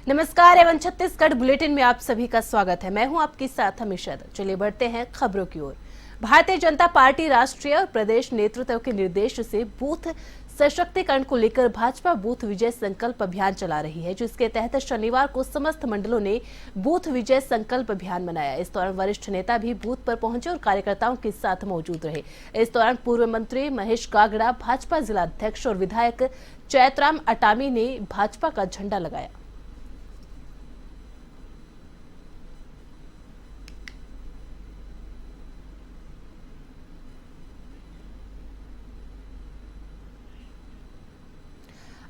नमस्कार, Avon Chhattisgarh bulletin में आप सभी का स्वागत है। मैं हूं आपके साथ हमेशा। चलिए बढ़ते हैं खबरों की ओर। भारतीय जनता पार्टी राष्ट्रीय और प्रदेश नेतृत्व के निर्देश से बूथ सशक्तिकरण को लेकर भाजपा बूथ विजय संकल्प अभियान चला रही है, जिसके तहत शनिवार को समस्त मंडलों ने बूथ विजय संकल्प अभियान मनाया। इस दौरान वरिष्ठ नेता भी बूथ पर पहुंचे और कार्यकर्ताओं के साथ मौजूद रहे। इस दौरान पूर्व मंत्री महेश गागड़ा, भाजपा जिलाध्यक्ष और विधायक चैतराम अटामी ने भाजपा का झंडा लगाया।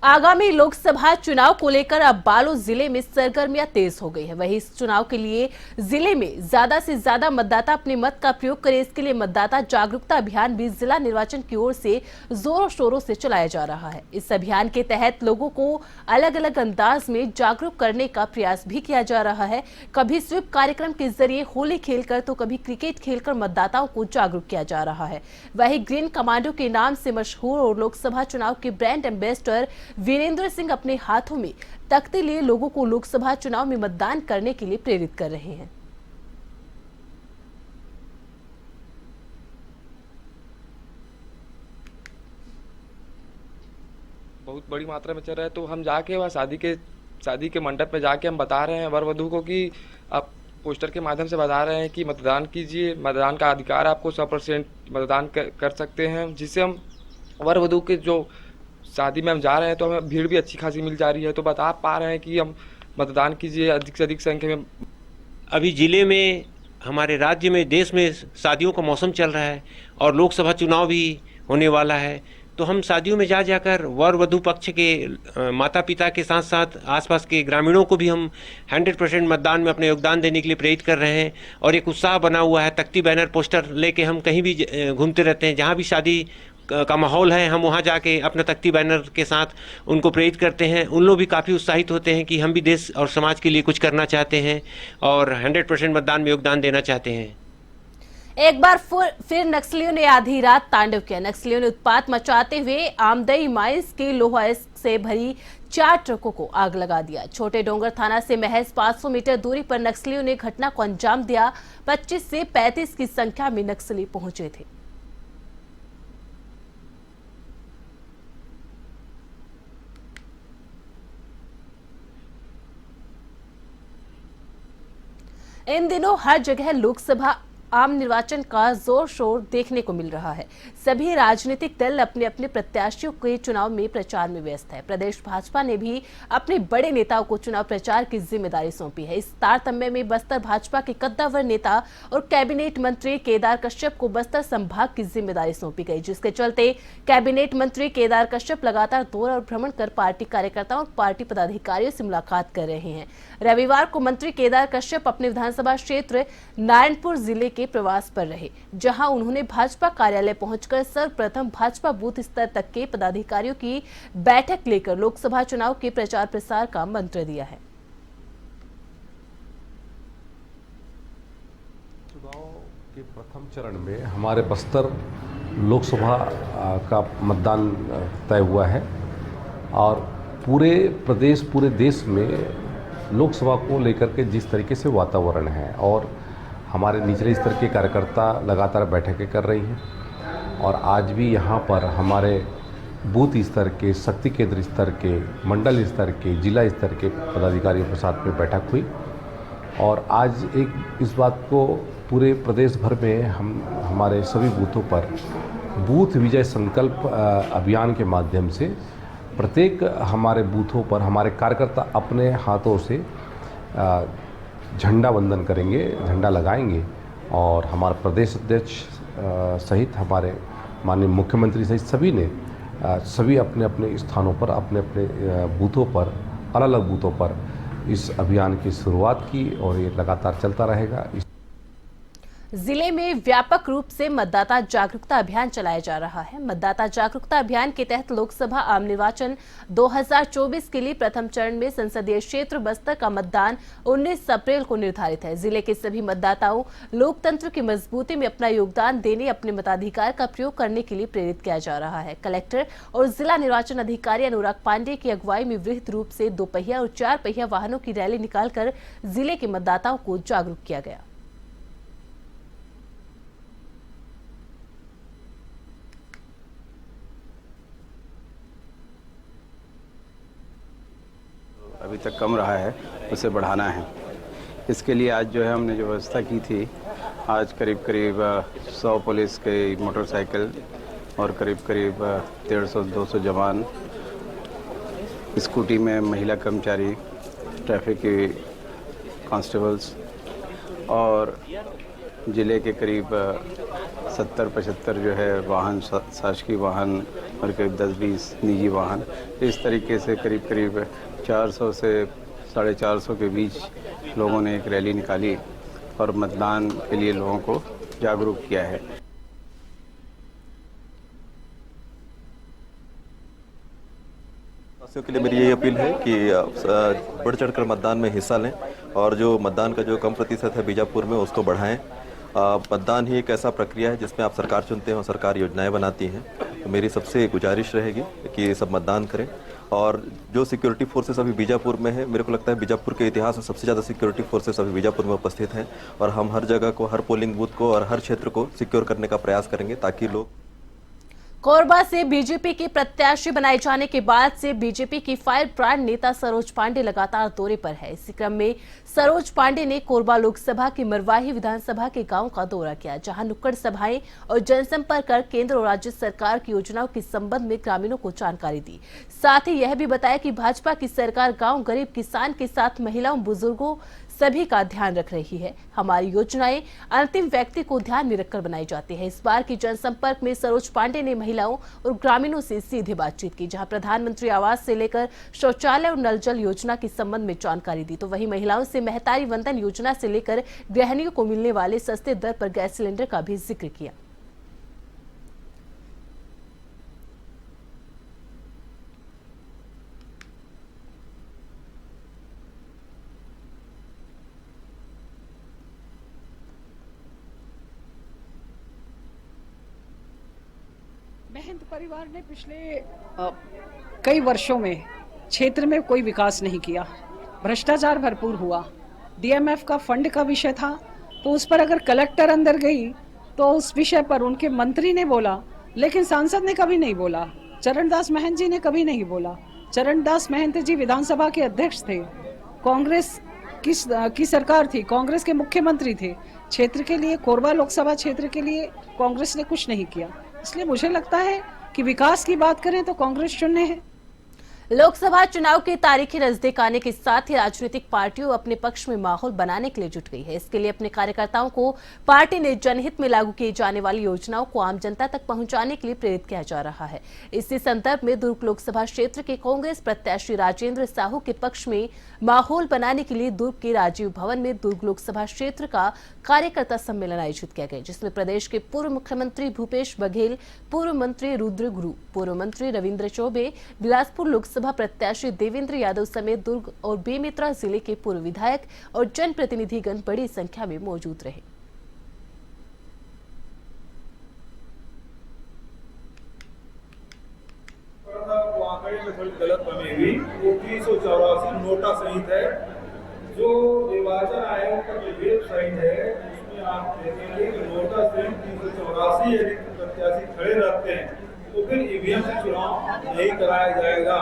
आगामी लोकसभा चुनाव को लेकर अब बालोद जिले में सरगर्मियां तेज हो गई है। वहीं इस चुनाव के लिए जिले में ज्यादा से ज्यादा मतदाता अपने मत का प्रयोग करें, इसके लिए मतदाता जागरूकता अभियान भी जिला निर्वाचन की ओर से जोरों शोरों से चलाया जा रहा है। इस अभियान के तहत लोगों को अलग अलग अंदाज में जागरूक करने का प्रयास भी किया जा रहा है। कभी स्वीप कार्यक्रम के जरिए होली खेलकर तो कभी क्रिकेट खेलकर मतदाताओं को जागरूक किया जा रहा है। वहीं ग्रीन कमांडो के नाम से मशहूर और लोकसभा चुनाव के ब्रांड एम्बेसडर वीरेंद्र सिंह अपने हाथों में तख्ती लिए लोगों को लोकसभा चुनाव में मतदान करने के लिए प्रेरित कर रहे हैं। बहुत बड़ी मात्रा में चल रहा है, तो हम जाके वह शादी के मंडप में जाके हम बता रहे हैं वर वधू को कि आप पोस्टर के माध्यम से बता रहे हैं कि मतदान कीजिए, मतदान का अधिकार आपको 100% मतदान कर सकते हैं, जिससे हम वर वधू के जो शादी में हम जा रहे हैं तो हमें भीड़ भी अच्छी खासी मिल जा रही है। तो बता पा रहे हैं कि हम मतदान कीजिए अधिक से अधिक संख्या में। अभी जिले में, हमारे राज्य में, देश में शादियों का मौसम चल रहा है और लोकसभा चुनाव भी होने वाला है, तो हम शादियों में जाकर वर वधू पक्ष के माता पिता के साथ साथ आसपास के ग्रामीणों को भी हम 100% मतदान में अपने योगदान देने के लिए प्रेरित कर रहे हैं। और एक उत्साह बना हुआ है, तख्ती बैनर पोस्टर लेके हम कहीं भी घूमते रहते हैं। जहाँ भी शादी का माहौल है, हम वहाँ जाके अपने तख्ती बैनर के साथ उनको प्रेरित करते हैं। उन लोग भी काफ़ी उत्साहित होते हैं कि हम भी देश और समाज के लिए कुछ करना चाहते हैं और 100% मतदान में योगदान देना चाहते हैं। एक बार फिर नक्सलियों ने आधी रात तांडव किया। नक्सलियों ने उत्पात मचाते हुए आमदई माइंस के लोहा से भरी 4 ट्रकों को आग लगा दिया। छोटे डोंगर थाना से महज 500 मीटर दूरी पर नक्सलियों ने घटना को अंजाम दिया। 25 से 35 की संख्या में नक्सली पहुंचे थे। इन दिनों हर जगह लोकसभा आम निर्वाचन का जोर शोर देखने को मिल रहा है। सभी राजनीतिक दल अपने अपने प्रत्याशियों के चुनाव में प्रचार में व्यस्त है। प्रदेश भाजपा ने भी अपने बड़े नेताओं को चुनाव प्रचार की जिम्मेदारी सौंपी है। इस तारतम्य में बस्तर भाजपा के कद्दावर नेता और कैबिनेट मंत्री केदार कश्यप को बस्तर संभाग की जिम्मेदारी सौंपी गई, जिसके चलते कैबिनेट मंत्री केदार कश्यप लगातार दौरा और भ्रमण कर पार्टी कार्यकर्ताओं और पार्टी पदाधिकारियों से मुलाकात कर रहे हैं। रविवार को मंत्री केदार कश्यप अपने विधानसभा क्षेत्र नारायणपुर जिले के प्रवास पर रहे, जहां उन्होंने भाजपा कार्यालय पहुंचकर सर्वप्रथम भाजपा बूथ स्तर तक के पदाधिकारियों की बैठक लेकर लोकसभा चुनाव के प्रचार प्रसार का मंत्र दिया है। चुनाव के प्रथम चरण में हमारे बस्तर लोकसभा का मतदान तय हुआ है और पूरे प्रदेश, पूरे देश में लोकसभा को लेकर के जिस तरीके से वातावरण है और हमारे निचले स्तर के कार्यकर्ता लगातार बैठकें कर रही हैं और आज भी यहाँ पर हमारे बूथ स्तर के, शक्ति केंद्र स्तर के, मंडल स्तर के, जिला स्तर के पदाधिकारियों के साथ में बैठक हुई और आज एक इस बात को पूरे प्रदेश भर में हम हमारे सभी बूथों पर बूथ विजय संकल्प अभियान के माध्यम से प्रत्येक हमारे बूथों पर हमारे कार्यकर्ता अपने हाथों से झंडा वंदन करेंगे, झंडा लगाएंगे और हमारा प्रदेश अध्यक्ष सहित हमारे माननीय मुख्यमंत्री सहित सभी अपने अपने स्थानों पर, अपने अपने बूथों पर, अलग अलग बूथों पर इस अभियान की शुरुआत की और ये लगातार चलता रहेगा। जिले में व्यापक रूप से मतदाता जागरूकता अभियान चलाया जा रहा है। मतदाता जागरूकता अभियान के तहत लोकसभा आम निर्वाचन 2024 के लिए प्रथम चरण में संसदीय क्षेत्र बस्तर का मतदान 19 अप्रैल को निर्धारित है। जिले के सभी मतदाताओं लोकतंत्र की मजबूती में अपना योगदान देने, अपने मताधिकार का प्रयोग करने के लिए प्रेरित किया जा रहा है। कलेक्टर और जिला निर्वाचन अधिकारी अनुराग पांडे की अगुवाई में वृहद रूप से 2 पहिया और 4 पहिया वाहनों की रैली निकालकर जिले के मतदाताओं को जागरूक किया गया। अभी तक कम रहा है, उसे बढ़ाना है। इसके लिए आज जो है हमने जो व्यवस्था की थी, आज करीब 100 पुलिस के मोटरसाइकिल और करीब 150-200 जवान, स्कूटी में महिला कर्मचारी, ट्रैफिक के कांस्टेबल्स और ज़िले के करीब 70-75 जो है वाहन, शासकीय वाहन और करीब 10-20 निजी वाहन, इस तरीके से करीब 400 से 450 के बीच लोगों ने एक रैली निकाली और मतदान के लिए लोगों को जागरूक किया है। वासियों के लिए मेरी यही अपील है कि बढ़ चढ़कर मतदान में हिस्सा लें और जो मतदान का जो कम प्रतिशत है बीजापुर में उसको बढ़ाएं। मतदान ही एक ऐसा प्रक्रिया है जिसमें आप सरकार चुनते हैं और सरकार योजनाएं बनाती हैं। तो मेरी सबसे गुजारिश रहेगी कि सब मतदान करें। और जो सिक्योरिटी फोर्सेस अभी बीजापुर में है, मेरे को लगता है बीजापुर के इतिहास में सबसे ज़्यादा सिक्योरिटी फोर्सेस अभी बीजापुर में उपस्थित हैं और हम हर जगह को, हर पोलिंग बूथ को और हर क्षेत्र को सिक्योर करने का प्रयास करेंगे ताकि लोग। कोरबा से बीजेपी के प्रत्याशी बनाए जाने के बाद से बीजेपी की फायर ब्रांड नेता सरोज पांडे लगातार दौरे पर है। इसी क्रम में सरोज पांडे ने कोरबा लोकसभा की मरवाही विधानसभा के गांव का दौरा किया, जहां नुक्कड़ सभाएं और जनसंपर्क कर केंद्र और राज्य सरकार की योजनाओं के संबंध में ग्रामीणों को जानकारी दी। साथ ही यह भी बताया कि भाजपा की सरकार गाँव, गरीब किसान के साथ महिलाओं, बुजुर्गों सभी का ध्यान रख रही है। हमारी योजनाएं अंतिम व्यक्ति को ध्यान में रखकर बनाई जाती है। इस बार की जनसंपर्क में सरोज पांडे ने महिलाओं और ग्रामीणों से सीधे बातचीत की, जहां प्रधानमंत्री आवास से लेकर शौचालय और नल जल योजना के संबंध में जानकारी दी। तो वहीं महिलाओं से महतारी वंदन योजना से लेकर गृहिणियों को मिलने वाले सस्ते दर पर गैस सिलेंडर का भी जिक्र किया। महंत परिवार ने पिछले कई वर्षों में क्षेत्र में कोई विकास नहीं किया, भ्रष्टाचार भरपूर हुआ। डीएमएफ का फंड का विषय था, तो उस पर अगर कलेक्टर अंदर गई तो उस विषय पर उनके मंत्री ने बोला, लेकिन सांसद ने कभी नहीं बोला। चरणदास महंत जी ने कभी नहीं बोला। चरणदास महंत जी विधानसभा के अध्यक्ष थे, कांग्रेस की सरकार थी, कांग्रेस के मुख्यमंत्री थे। क्षेत्र के लिए, कोरबा लोकसभा क्षेत्र के लिए कांग्रेस ने कुछ नहीं किया। इसलिए मुझे लगता है कि विकास की बात करें तो कांग्रेस चुनने हैं। लोकसभा चुनाव के तारीखें नजदीक आने के साथ ही राजनीतिक पार्टियों अपने पक्ष में माहौल बनाने के लिए जुट गई है। इसके लिए अपने कार्यकर्ताओं को पार्टी ने जनहित में लागू की जाने वाली योजनाओं को आम जनता तक पहुंचाने के लिए प्रेरित किया जा रहा है। इसी संदर्भ में दुर्ग लोकसभा क्षेत्र के कांग्रेस प्रत्याशी राजेंद्र साहू के पक्ष में माहौल बनाने के लिए दुर्ग के राजीव भवन में दुर्ग लोकसभा क्षेत्र का कार्यकर्ता सम्मेलन आयोजित किया गया, जिसमें प्रदेश के पूर्व मुख्यमंत्री भूपेश बघेल, पूर्व मंत्री रुद्र गुरु, पूर्व मंत्री रविंद्र चौबे, बिलासपुर लोकसभा प्रत्याशी देवेंद्र यादव समेत दुर्ग और बेमेतरा जिले के पूर्व विधायक और जनप्रतिनिधिगण बड़ी संख्या में मौजूद रहे। आंकड़े में थोड़ी गलत बनी हुई, वो 384 नोटा सहित है। जो निर्वाचन आयोग का जो वेबसाइट है उसमें आप देखेंगे कि नोटा सहित 384 यदि प्रत्याशी खड़े रहते हैं तो फिर ईवीएम से चुनाव नहीं कराया जाएगा।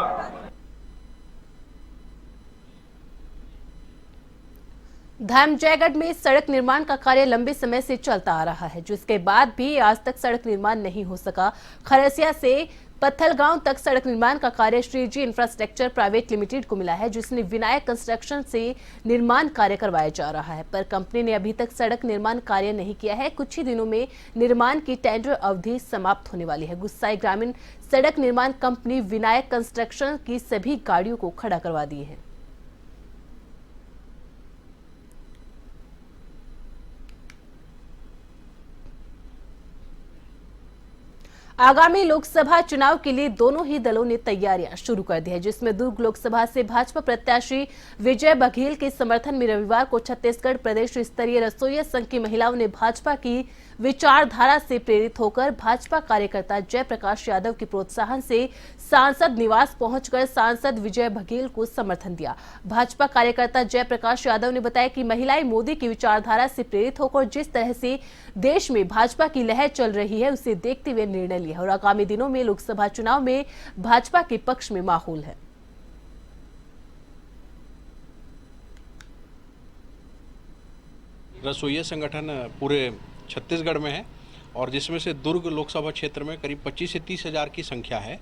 धर्मजयगढ़ में सड़क निर्माण का कार्य लंबे समय से चलता आ रहा है, जिसके बाद भी आज तक सड़क निर्माण नहीं हो सका। खरसिया से पत्थलगांव तक सड़क निर्माण का कार्य श्रीजी इंफ्रास्ट्रक्चर प्राइवेट लिमिटेड को मिला है, जिसने विनायक कंस्ट्रक्शन से निर्माण कार्य करवाया जा रहा है, पर कंपनी ने अभी तक सड़क निर्माण कार्य नहीं किया है। कुछ ही दिनों में निर्माण की टेंडर अवधि समाप्त होने वाली है। गुस्साई ग्रामीण सड़क निर्माण कंपनी विनायक कंस्ट्रक्शन की सभी गाड़ियों को खड़ा करवा दी है। आगामी लोकसभा चुनाव के लिए दोनों ही दलों ने तैयारियां शुरू कर दी है, जिसमें दुर्ग लोकसभा से भाजपा प्रत्याशी विजय बघेल के समर्थन में रविवार को छत्तीसगढ़ प्रदेश स्तरीय रसोइया संघ की महिलाओं ने भाजपा की विचारधारा से प्रेरित होकर भाजपा कार्यकर्ता जयप्रकाश यादव के प्रोत्साहन से सांसद निवास पहुंचकर सांसद विजय बघेल को समर्थन दिया। भाजपा कार्यकर्ता जयप्रकाश यादव ने बताया कि महिलाएं मोदी की विचारधारा से प्रेरित होकर जिस तरह से देश में भाजपा की लहर चल रही है, उसे देखते हुए निर्णय लिया और आगामी दिनों में लोकसभा चुनाव में भाजपा के पक्ष में माहौल है। रसोइया संगठन पूरे छत्तीसगढ़ में है और जिसमें से दुर्ग लोकसभा क्षेत्र में करीब 25 से 30 हज़ार की संख्या है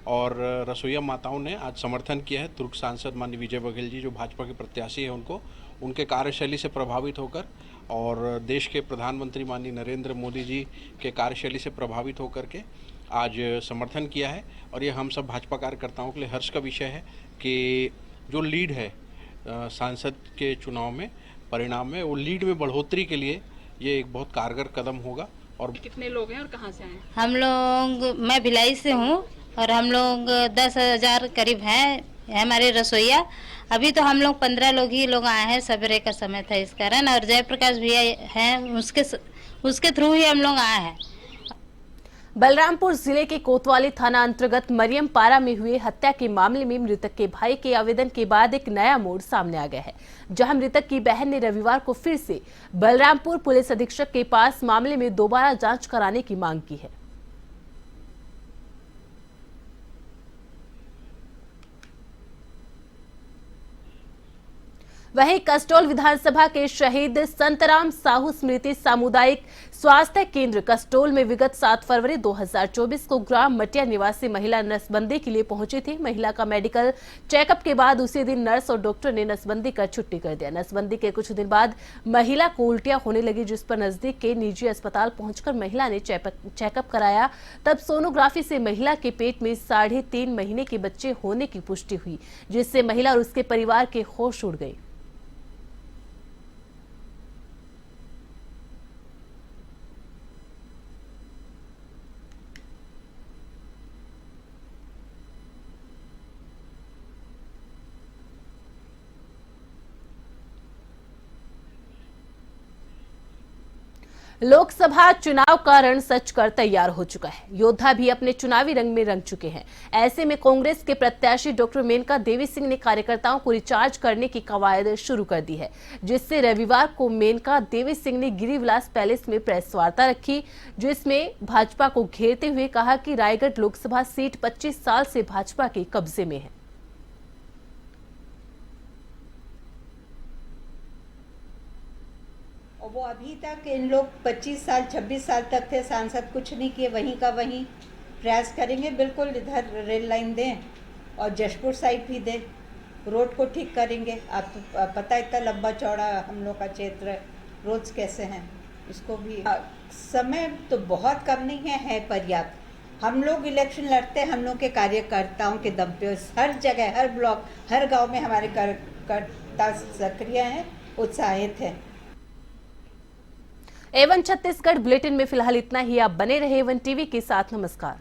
और रसोइया माताओं ने आज समर्थन किया है दुर्ग सांसद माननीय विजय बघेल जी जो भाजपा के प्रत्याशी हैं उनको उनके कार्यशैली से प्रभावित होकर और देश के प्रधानमंत्री माननीय नरेंद्र मोदी जी के कार्यशैली से प्रभावित होकर के आज समर्थन किया है। और ये हम सब भाजपा कार्यकर्ताओं के लिए हर्ष का विषय है कि जो लीड है सांसद के चुनाव में परिणाम में वो लीड में बढ़ोतरी के लिए ये एक बहुत कारगर कदम होगा। और कितने लोग हैं और कहाँ से आए? हम लोग, मैं भिलाई से हूँ और हम लोग 10,000 करीब हैं हमारे रसोइया। अभी तो हम लोग 15 लोग ही आए हैं, सवेरे का समय था इस कारण, और जयप्रकाश भैया हैं उसके थ्रू ही हम लोग आए हैं। बलरामपुर जिले के कोतवाली थाना अंतर्गत मरियम पारा में हुए हत्या के मामले में मृतक के भाई के आवेदन के बाद एक नया मोड़ सामने आ गया है, जहां मृतक की बहन ने रविवार को फिर से बलरामपुर पुलिस अधीक्षक के पास मामले में दोबारा जांच कराने की मांग की है। वहीं कसडोल विधानसभा के शहीद संतराम साहू स्मृति सामुदायिक स्वास्थ्य केंद्र कसडोल में विगत 7 फरवरी 2024 को ग्राम मटिया निवासी महिला नसबंदी के लिए पहुंची थी। महिला का मेडिकल चेकअप के बाद उसी दिन नर्स और डॉक्टर ने नसबंदी कर छुट्टी कर दिया। नसबंदी के कुछ दिन बाद महिला को उल्टियां होने लगी, जिस पर नजदीक के निजी अस्पताल पहुंचकर महिला ने चेकअप कराया। तब सोनोग्राफी से महिला के पेट में 3.5 महीने के बच्चे होने की पुष्टि हुई, जिससे महिला और उसके परिवार के होश उड़ गए। लोकसभा चुनाव का रण सच कर तैयार हो चुका है। योद्धा भी अपने चुनावी रंग में रंग चुके हैं। ऐसे में कांग्रेस के प्रत्याशी डॉक्टर मेनका देवी सिंह ने कार्यकर्ताओं को रिचार्ज करने की कवायद शुरू कर दी है, जिससे रविवार को मेनका देवी सिंह ने गिरिविलास पैलेस में प्रेस वार्ता रखी, जिसमें भाजपा को घेरते हुए कहा कि रायगढ़ लोकसभा सीट 25 साल से भाजपा के कब्जे में है। और वो अभी तक इन लोग 25 साल 26 साल तक थे सांसद, कुछ नहीं किए, वहीं का वहीं प्रयास करेंगे। बिल्कुल इधर रेल लाइन दें और जशपुर साइड भी दें, रोड को ठीक करेंगे। आप पता इतना लंबा चौड़ा हम लोग का क्षेत्र, रोड्स कैसे हैं, इसको भी समय तो बहुत कम नहीं है पर्याप्त। हम लोग इलेक्शन लड़ते हैं हम लोग के कार्यकर्ताओं के दम पे। हर जगह, हर ब्लॉक, हर गांव में हमारे कार्यकर्ता सक्रिय हैं, उत्साहित हैं। एवन छत्तीसगढ़ बुलेटिन में फिलहाल इतना ही। आप बने रहे एवन टीवी के साथ। नमस्कार।